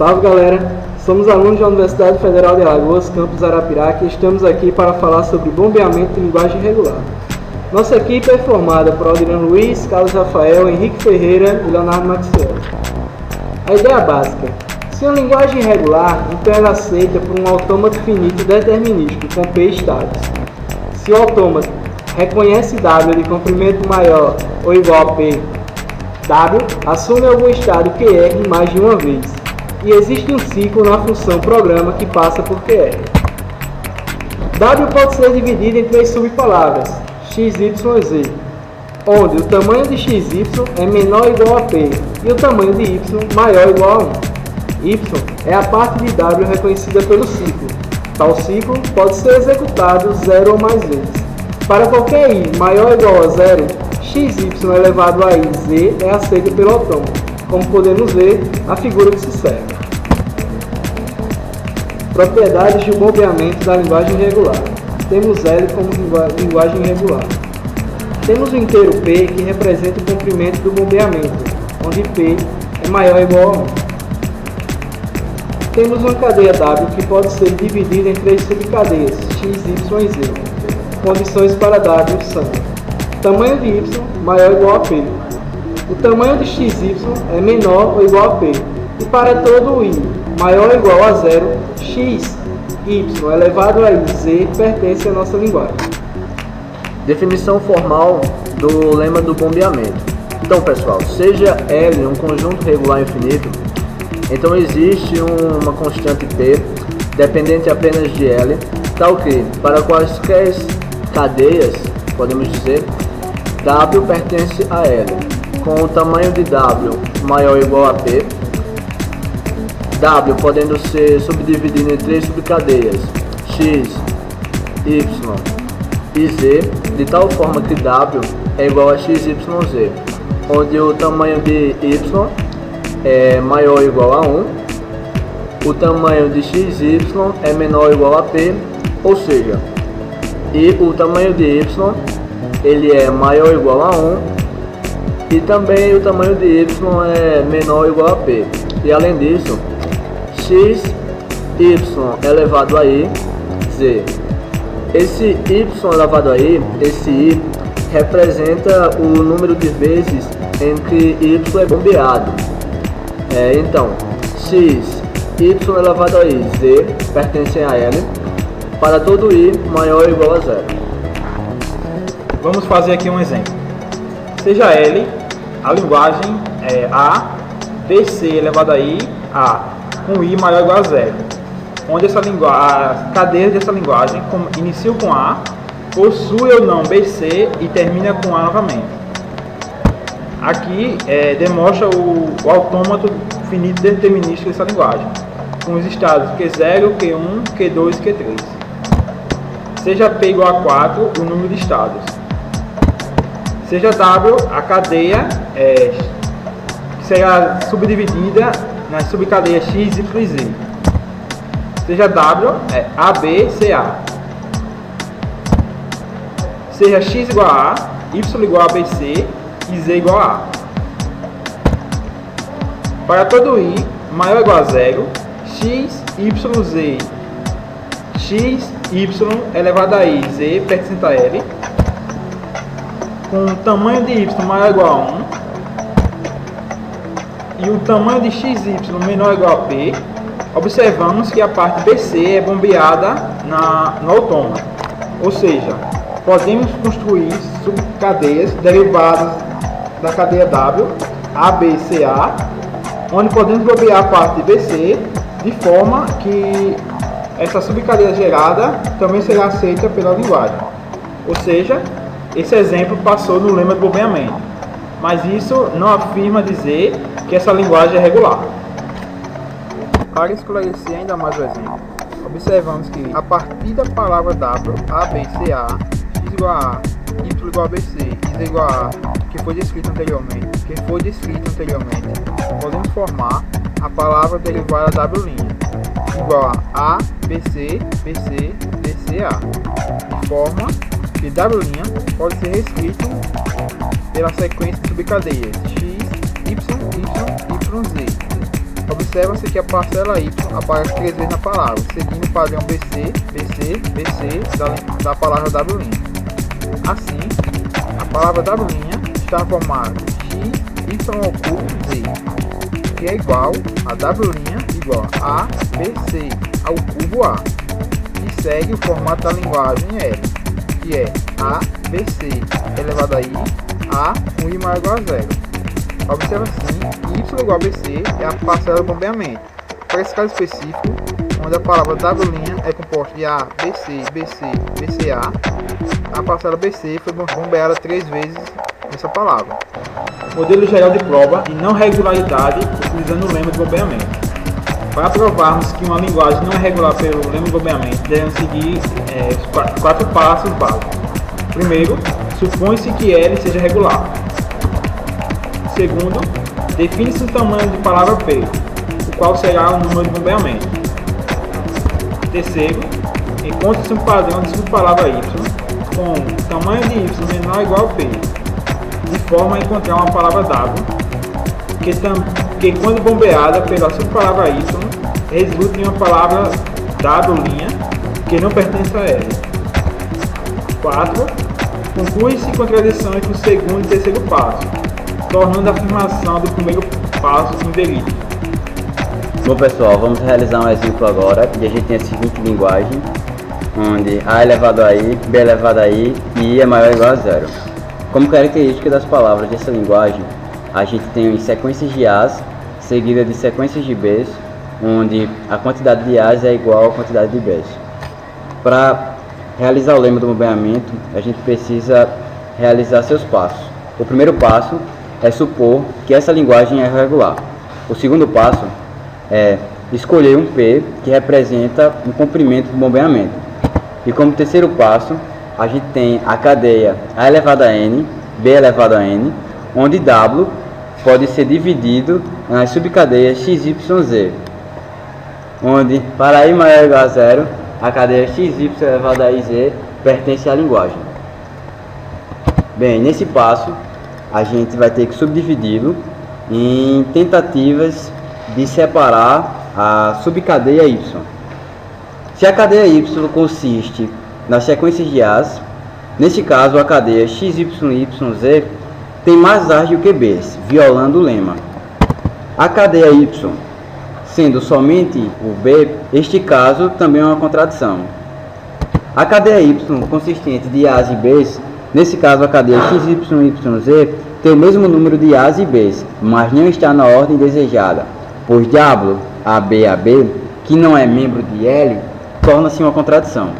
Salve galera, somos alunos da Universidade Federal de Alagoas, campus Arapiraca, e estamos aqui para falar sobre bombeamento de linguagem regular. Nossa equipe é formada por Aldirano Luiz, Carlos Rafael, Henrique Ferreira e Leonardo Maxiel. A ideia básica: se uma linguagem irregular, então ela é aceita por um autômato finito determinístico com P estados. Se o autômato reconhece W de comprimento maior ou igual a P, W assume algum estado QR mais de uma vez, e existe um ciclo na função programa que passa por QR. W pode ser dividido em três subpalavras, x, y e z, onde o tamanho de xy é menor ou igual a P e o tamanho de y maior ou igual a 1. Y é a parte de W reconhecida pelo ciclo. Tal ciclo pode ser executado 0 ou mais vezes. Para qualquer i maior ou igual a 0, xy elevado a i z é aceito pelo autômato, como podemos ver na figura que se segue. Propriedades de bombeamento da linguagem regular. Temos L como linguagem regular. Temos o inteiro P que representa o comprimento do bombeamento, onde P é maior ou igual a 1. Temos uma cadeia W que pode ser dividida em três subcadeias, x, y e z. Condições para W são: tamanho de y maior ou igual a P. O tamanho de xy é menor ou igual a P. E para todo o i maior ou igual a 0, x, y elevado a i z pertence à nossa linguagem. Definição formal do lema do bombeamento. Então, pessoal, seja L um conjunto regular infinito, então existe uma constante P dependente apenas de L, tal que, para quaisquer cadeias, podemos dizer, W pertence a L, com o tamanho de W maior ou igual a P, W podendo ser subdividido em três subcadeias, x, y e z, de tal forma que W é igual a x, y, z, onde o tamanho de y é maior ou igual a 1, o tamanho de x, y é menor ou igual a p, ou seja, e o tamanho de y ele é maior ou igual a 1 e também o tamanho de y é menor ou igual a p. E além disso, x, y elevado a i, z. Esse y elevado a i, esse i, representa o número de vezes em que y é bombeado. Então, x, y elevado a i, z pertencem a L para todo i maior ou igual a 0. Vamos fazer aqui um exemplo. Seja L a linguagem A, BC elevado a I, A, com I maior ou igual a 0, onde as cadeias dessa linguagem iniciam com A, possui ou não BC e termina com A novamente. Aqui demonstra o autômato finito determinístico dessa linguagem, com os estados Q0, Q1, Q2 e Q3. Seja P igual a 4, o número de estados. Seja W a cadeia que será subdividida nas subcadeias X, Y e Z. Seja W A, B, C, A. Seja X igual a A, Y igual a BC e Z igual a A. Para todo I maior ou igual a 0, X, Y, Z, X, Y elevado a I, Z pertence a L, com o tamanho de Y maior ou igual a 1 e o tamanho de XY menor ou igual a P, observamos que a parte BC é bombeada no autômato. Ou seja, podemos construir subcadeias derivadas da cadeia W, A, B, C, A, onde podemos bombear a parte BC de forma que essa subcadeia gerada também será aceita pela linguagem. Ou seja, esse exemplo passou no lema de bombeamento, mas isso não afirma dizer que essa linguagem é regular. Para esclarecer ainda mais o exemplo, observamos que a partir da palavra W, A, B, C, A, X igual a A, Y igual a BC e Z igual a A, que foi descrito anteriormente, podemos formar a palavra derivada W' igual a BC, BC, BC, A, de forma que W' pode ser reescrito pela sequência de subcadeias X, Y, Y, Y, Z. Observa-se que a parcela Y aparece 3 vezes na palavra, seguindo o padrão BC, BC, BC da palavra W'. Assim, a palavra W' está formada x, y ao cubo z, que é igual a W' igual a BC ao cubo A, e segue o formato da linguagem L, que é ABC elevado a I, A com I maior ou igual a zero. Observa assim que y igual a BC é a parcela do bombeamento. Para esse caso específico, onde a palavra W' é composta de A, BC, BC, BCA, a parcela BC foi bombeada 3 vezes nessa palavra. Modelo geral de prova de não regularidade utilizando o lema de bombeamento. Para provarmos que uma linguagem não é regular pelo lema de bombeamento, devemos seguir os 4 passos básicos. Primeiro, supõe-se que L seja regular. Segundo, define-se o tamanho de palavra P, o qual será o número de bombeamento. Terceiro, encontre-se um padrão de subpalavra Y com o tamanho de Y menor ou igual a P, de forma a encontrar uma palavra W, que quando bombeada pela subpalavra Y, resulta em uma palavra W' que não pertence a L. 4. Conclui-se contradição entre o segundo e segundo passo, tornando a afirmação do primeiro passo inverídica. Bom pessoal, vamos realizar um exemplo agora, e a gente tem a seguinte linguagem, onde A elevado a I, B elevado a I e I é maior ou igual a zero. Como característica das palavras dessa linguagem, a gente tem sequências de A's seguidas de sequências de B's, onde a quantidade de A's é igual à quantidade de B's. Para realizar o lema do bombeamento, a gente precisa realizar seus passos. O primeiro passo é supor que essa linguagem é regular. O segundo passo é escolher um P que representa um comprimento do bombeamento. E como terceiro passo, a gente tem a cadeia A elevado a N, B elevado a N, onde W pode ser dividido nas subcadeias X, Y, Z, onde para I maior ou igual a zero, a cadeia X, Y elevado a Z pertence à linguagem. Bem, nesse passo, a gente vai ter que subdividi-lo em tentativas de separar a subcadeia Y. Se a cadeia Y consiste nas sequências de A's, nesse caso a cadeia X, Y, Y, Z tem mais A's do que B's, violando o lema. A cadeia Y sendo somente o B, este caso também é uma contradição. A cadeia Y consistente de A's e B's, nesse caso a cadeia X, Y, Y, Z tem o mesmo número de A's e B's, mas não está na ordem desejada, pois W, AB, que não é membro de L, torna-se uma contradição.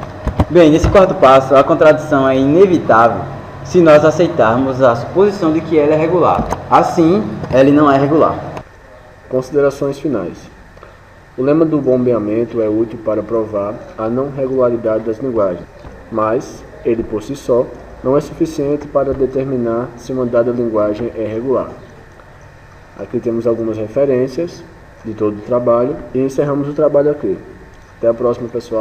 Bem, nesse quarto passo, a contradição é inevitável se nós aceitarmos a suposição de que L é regular. Assim, L não é regular. Considerações finais. O lema do bombeamento é útil para provar a não regularidade das linguagens, mas ele por si só não é suficiente para determinar se uma dada linguagem é regular. Aqui temos algumas referências de todo o trabalho e encerramos o trabalho aqui. Até a próxima, pessoal.